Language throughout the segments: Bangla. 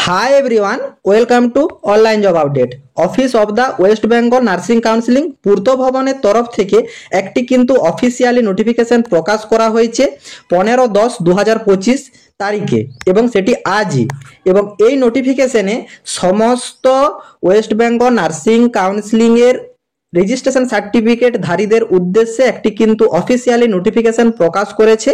Hi everyone, welcome to online job update. Office of the West Bengal nursing counselling পূর্ত ভবনের তরফ থেকে একটি কিন্তু অফিসিয়ালি নোটিফিকেশন প্রকাশ করা হয়েছে 15/10/2025 তারিখে এবং সেটি আজই। এবং এই নোটিফিকেশনে সমস্ত ওয়েস্ট বেঙ্গল নার্সিং কাউন্সিলিংয়ের রেজিস্ট্রেশন সার্টিফিকেট ধারীদের উদ্দেশ্যে একটি কিন্তু অফিসিয়ালি নোটিফিকেশন প্রকাশ করেছে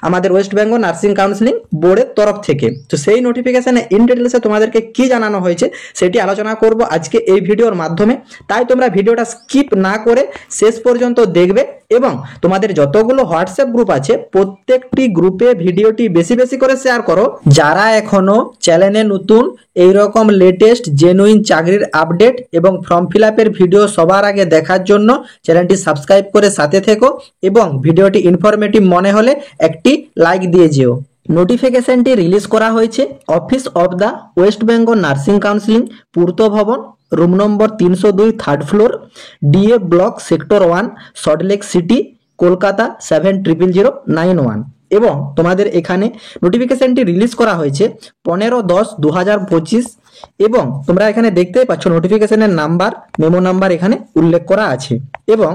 আমাদের ওয়েস্ট বেঙ্গল নার্সিং কাউন্সিলিং বোর্ডের তরফ থেকে। তো সেই নোটিফিকেশনে ইন ডিটেলসে তোমাদেরকে কি জানানো হয়েছে সেটি আলোচনা করব আজকে এই ভিডিওর মাধ্যমে। তাই তোমরা ভিডিওটা স্কিপ না করে শেষ পর্যন্ত দেখবে এবং তোমাদের যতগুলো হোয়াটসঅ্যাপ গ্রুপ আছে প্রত্যেকটি গ্রুপে ভিডিওটি বেশি বেশি করে শেয়ার করো। যারা এখনো চ্যানেলে নতুন এইরকম লেটেস্ট জেনুইন চাকরির আপডেট এবং ফর্ম ফিল আপের ভিডিও সবার আগে দেখার জন্য চ্যানেলটি সাবস্ক্রাইব করে সাথে থেকো এবং ভিডিওটি ইনফরমেটিভ মনে হলে একটি লাইক দিয়ে যেও। নোটিফিকেশনটি রিলিজ করা হয়েছে office of the West Bengal nursing counselling পূর্ত ভবন, room number 302, third floor, DA block, sector 1, Salt Lake city, Kolkata 700091। এবং তোমাদের এখানে নোটিফিকেশনটি রিলিজ করা হয়েছে 15/10/2025 এবং তোমরা এখানে দেখতেই পাচ্ছ নোটিফিকেশনের নাম্বার, মেমো নাম্বার এখানে উল্লেখ করা আছে। এবং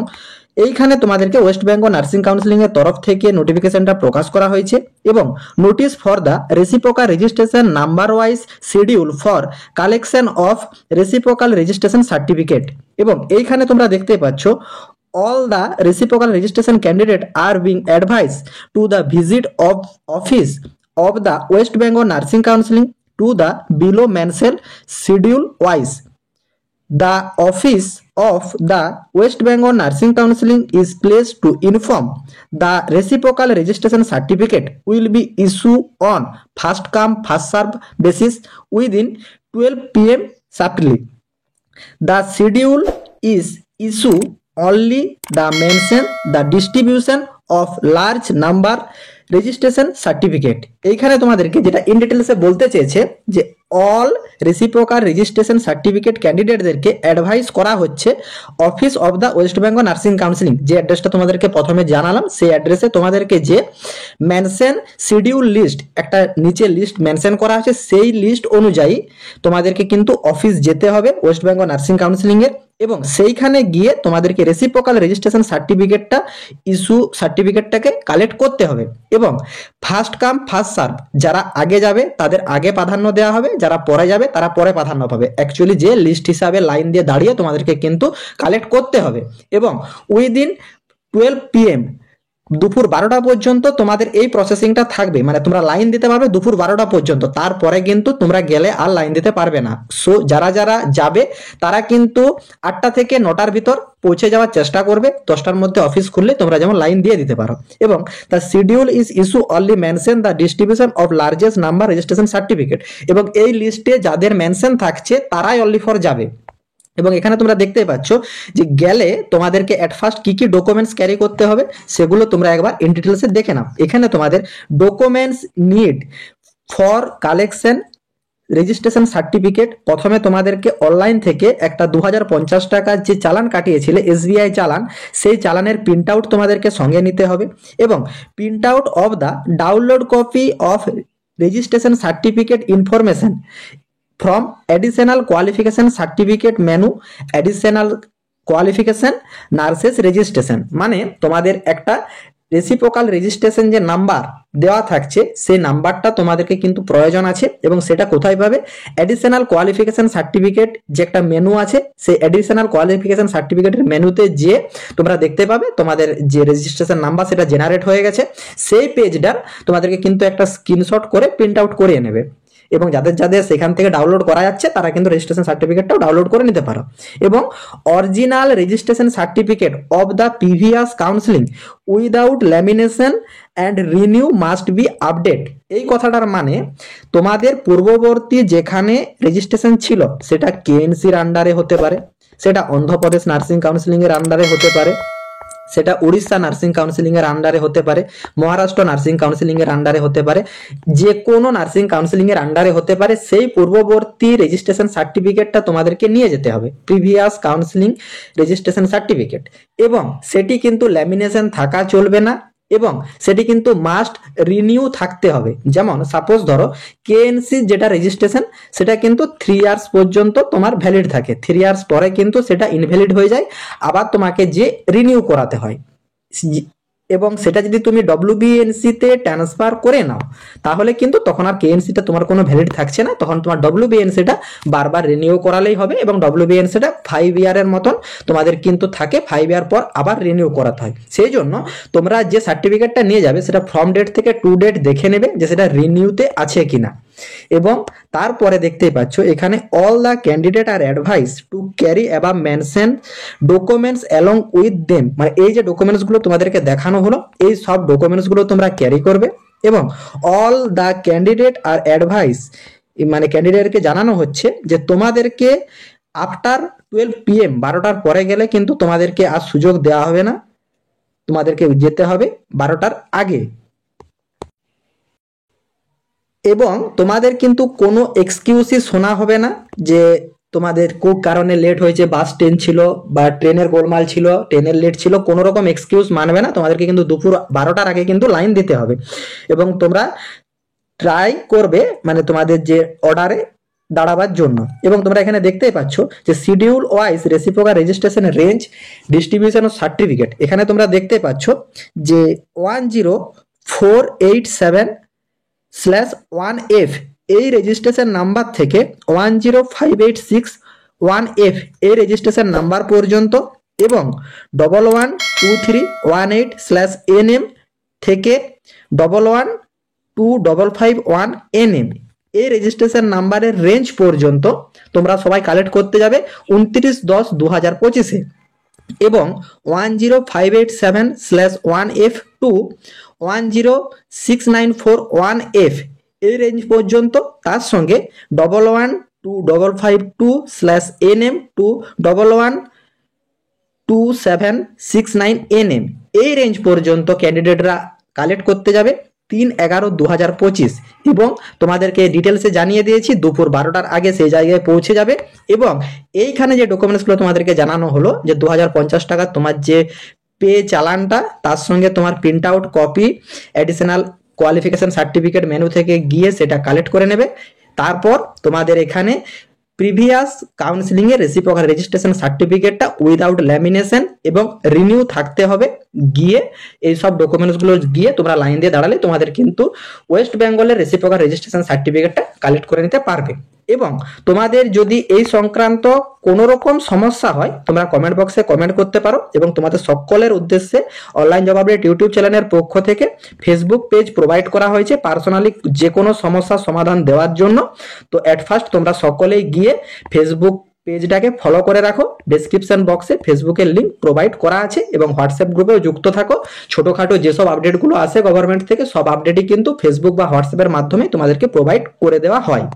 এইখানে তোমাদেরকে ওয়েস্ট বেঙ্গল নার্সিং কাউন্সিলিং এর তরফ থেকে নোটিফিকেশনটা প্রকাশ করা হয়েছে এবং notice for the reciprocal registration number wise schedule for collection of reciprocal registration certificate. এবং এইখানে তোমরা দেখতে পাচ্ছ all the reciprocal registration candidate are being advised to the visit of office of the West Bengal Nursing Counseling to the below mentioned schedule wise. The office of the West Bengal Nursing Counseling is placed to inform the reciprocal registration certificate will be issued on first come first serve basis within 12 p.m. sharply. The schedule is issued only the mention the distribution of large number registration certificate. এইখানে তোমাদেরকে যেটা ইন ডিটেলসে বলতে চেয়েছে যে অল রেসিপ্রোকাল রেজিস্ট্রেশন সার্টিফিকেট ক্যান্ডিডেটদেরকে অ্যাডভাইস করা হচ্ছে office of the West Bengal nursing counselling, যে অ্যাড্রেসটা তোমাদেরকে প্রথমে জানালাম সেই অ্যাড্রেসে তোমাদেরকে যে মেনশন শিডিউল লিস্ট, একটা নিচে লিস্ট মেনশন করা আছে, সেই লিস্ট অনুযায়ী তোমাদেরকে কিন্তু অফিস যেতে হবে ওয়েস্ট বেঙ্গল নার্সিং কাউন্সিলিংয়ের এবং সেইখানে গিয়ে তোমাদেরকে রেসিপ্রোকাল রেজিস্ট্রেশন সার্টিফিকেটটাকে কালেক্ট করতে হবে। এবং ফার্স্ট কাম ফার্স্ট সার্ভ, যারা আগে যাবে তাদের আগে প্রাধান্য দেওয়া হবে, যারা পরে যাবে তারা পরে প্রাধান্য পাবে। অ্যাকচুয়ালি যে লিস্ট হিসাবে লাইন দিয়ে দাঁড়িয়ে তোমাদেরকে কিন্তু কালেক্ট করতে হবে এবং উইদিন 12 PM দুপুর 12টা পর্যন্ত তোমাদের এই প্রসেসিংটা থাকবে, মানে তোমরা লাইন দিতে পারবে দুপুর 12টা পর্যন্ত, তারপরে কিন্তু তোমরা গেলে আর লাইন দিতে পারবে না। সো যারা যারা যাবে তারা কিন্তু 8টা থেকে 9টার ভিতর পৌঁছে যাওয়ার চেষ্টা করবে, 10টার মধ্যে অফিস খুললে তোমরা যেমন লাইন দিয়ে দিতে পারো। এবং the schedule is issue only mention the distribution of largest number registration certificate. এবং এই লিস্টে যাদের মেনশন থাকছে তারাই অনলি ফর যাবে। এবং এখানে তোমরা দেখতে পাচ্ছ যে গেলে তোমাদেরকে অ্যাট ফার্স্ট কি কি ডকুমেন্টস ক্যারি করতে হবে সেগুলো তোমরা একবার ইন ডিটেলসে দেখে নাও। এখানে তোমাদের documents need for collection registration certificate, প্রথমে তোমাদেরকে অনলাইন থেকে একটা 2050 টাকার যে চালান কাটিয়েছিলে SBI চালান, সেই চালানের প্রিন্ট আউট তোমাদেরকে সঙ্গে নিতে হবে এবং print out of the download copy of registration certificate information from additional qualification certificate menu, additional qualification nurses registration। মানে তোমাদের একটা রেসিপ্রোকাল রেজিস্ট্রেশন যে নাম্বার দেওয়া থাকছে সেই নাম্বারটা তোমাদেরকে কিন্তু প্রয়োজন আছে এবং সেটা কোথায় পাবে? অ্যাডিশনাল কোয়ালিফিকেশন সার্টিফিকেট যে একটা মেনু আছে, সেই অ্যাডিশনাল কোয়ালিফিকেশন সার্টিফিকেটের মেনুতে যে তোমরা দেখতে পাবে তোমাদের যে রেজিস্ট্রেশন নাম্বার সেটা জেনারেট হয়ে গেছে, সেই পেজটার তোমাদেরকে কিন্তু একটা স্ক্রিনশট করে প্রিন্ট আউট করিয়ে নেবে এবং যাদের যাদের সেখান থেকে ডাউনলোড করা যাচ্ছে তারা কিন্তু রেজিস্ট্রেশন সার্টিফিকেটটাও ডাউনলোড করে নিতে পারো। এবং original registration certificate of the previous counselling without lamination and renew must be update. এই কথাটার মানে তোমাদের পূর্ববর্তী যেখানে রেজিস্ট্রেশন ছিল সেটা KNCর আন্ডারে হতে পারে, সেটা অন্ধ্রপ্রদেশ নার্সিং কাউন্সিলিং এর আন্ডারে হতে পারে, সেটা উড়িষ্যা নার্সিং কাউন্সিলিং এর আন্ডারে হতে পারে, মহারাষ্ট্র নার্সিং কাউন্সিলিং এর আন্ডারে হতে পারে, যে কোনো নার্সিং কাউন্সিলিং এর আন্ডারে হতে পারে, সেই পূর্ববর্তী রেজিস্ট্রেশন সার্টিফিকেটটা তোমাদেরকে নিয়ে যেতে হবে, প্রিভিয়াস কাউন্সিলিং রেজিস্ট্রেশন সার্টিফিকেট। এবং সেটি কিন্তু ল্যামিনেশন থাকা চলবে না, এবং সেটি কিন্তু মাস্ট রিনিউ থাকতে হবে। যেমন সাপোজ ধরো কেএনসি যেটা রেজিস্ট্রেশন সেটা কিন্তু 3 ইয়ার্স পর্যন্ত তোমার ভ্যালিড থাকে, 3 ইয়ার্স পরে কিন্তু সেটা ইনভ্যালিড হয়ে যায়, আবার তোমাকে যে রিনিউ করাতে হয়। এবং সেটা যদি তুমি ডব্লিউবিএনসি তে ট্রান্সফার করে নাও তাহলে কিন্তু তখন আর কেএনসিটা তোমার কোনো ভ্যালিড থাকছে না, তখন তোমার ডব্লিউবিএনসিটা বারবার রিনিউ করালেই হবে এবং ডব্লিউবিএনসিটা 5 ইয়ারের মতন তোমাদের কিন্তু থাকে, 5 ইয়ার পর আবার রিনিউ করাতে হয়। সেই জন্য তোমরা যে সার্টিফিকেটটা নিয়ে যাবে সেটা ফ্রম ডেট থেকে টু ডেট দেখে নেবে যে সেটা রিনিউতে আছে কিনা। এবং তারপরে দেখতেই পাচ্ছ এখানে all the candidate are advice to carry above mention documents along with them, মানে এই যে ডকুমেন্টসগুলো তোমাদেরকে দেখানো হলো এই সব ডকুমেন্টসগুলো তোমরা ক্যারি করবে। এবং all the candidate are advice, মানে ক্যান্ডিডেটকে জানানো হচ্ছে যে তোমাদেরকে আফটার 12 PM 12টার পরে গেলে কিন্তু তোমাদেরকে আর সুযোগ দেওয়া হবে না, তোমাদেরকে যেতে হবে 12টার আগে। এবং তোমাদের কিন্তু কোনো এক্সকিউজই শোনা হবে না যে তোমাদের কোন কারণে লেট হয়েছে, বাস ট্রেন ছিল বা ট্রেনের গোলমাল ছিল, ট্রেনের লেট ছিল, কোনো রকম এক্সকিউজ মানবে না, তোমাদেরকে কিন্তু দুপুর 12টার আগে কিন্তু লাইন দিতে হবে। এবং তোমরা ট্রাই করবে মানে তোমাদের যে অর্ডারে দাঁড়াবার জন্য। এবং তোমরা এখানে দেখতেই পাচ্ছ যে schedule wise reciprocal registration range distribution of certificate, এখানে তোমরা দেখতে পাচ্ছ যে 10487/1F এই রেজিস্ট্রেশন নাম্বার থেকে 10586/1F এই রেজিস্ট্রেশন নাম্বার পর্যন্ত এবং 112318/NM থেকে 112551NM এই রেজিস্ট্রেশন নাম্বারের রেঞ্জ পর্যন্ত তোমরা সবাই কালেক্ট করতে যাবে 29/10/2025-এ। এবং 10587/1F টু 10694/1F এই রেঞ্জ পর্যন্ত, তার সঙ্গে 11252/NM টু 112769NM এই রেঞ্জ পর্যন্ত ক্যান্ডিডেটরা কালেক্ট করতে যাবে 3/11/2025। এবং তোমাদেরকে ডিটেলসে জানিয়ে দিয়েছি দুপুর 12টার আগে সেই জায়গায় পৌঁছে যাবে। এবং এইখানে যে ডকুমেন্টসগুলো তোমাদেরকে জানানো হলো যে 2050 টাকা তোমার যে পে চালানটা, তার সঙ্গে তোমার print out copy additional qualification certificate menu থেকে গিয়ে সেটা কালেক্ট করে নেবে। তারপর তোমাদের এখানে প্রিভিয়াস কাউন্সিলিং এর রেসিপ্রোকাল রেজিস্ট্রেশন সার্টিফিকেটটা উইদাউট ল্যামিনেশন এবং রিনিউ থাকতে হবে। গিয়ে এই সব ডকুমেন্টসগুলো গিয়ে তোমরা লাইন দিয়ে দাঁড়ালে তোমাদের কিন্তু ওয়েস্ট বেঙ্গলের রেসিপ্রোকাল রেজিস্ট্রেশন সার্টিফিকেটটা কালেক্ট করে নিতে পারবে। এবং তোমাদের যদি এই সংক্রান্ত কোনো রকম সমস্যা হয় তোমরা কমেন্ট বক্সে কমেন্ট করতে পারো। এবং তোমাদের সকলের উদ্দেশ্যে অনলাইন জব আপডেট ইউটিউব চ্যানেলের পক্ষ থেকে ফেসবুক পেজ প্রোভাইড করা হয়েছে পার্সোনালি যে কোনো সমস্যার সমাধান দেওয়ার জন্য। তো অ্যাট ফার্স্ট তোমরা সকলেই গিয়ে ফেসবুক পেজটাকে ফলো করে রাখো, ডেসক্রিপশন বক্সে ফেসবুকের লিঙ্ক প্রোভাইড করা আছে এবং হোয়াটসঅ্যাপ গ্রুপেও যুক্ত থাকো। ছোটোখাটো যেসব আপডেটগুলো আসে গভর্নমেন্ট থেকে সব আপডেটই কিন্তু ফেসবুক বা হোয়াটসঅ্যাপের মাধ্যমে তোমাদেরকে প্রোভাইড করে দেওয়া হয়।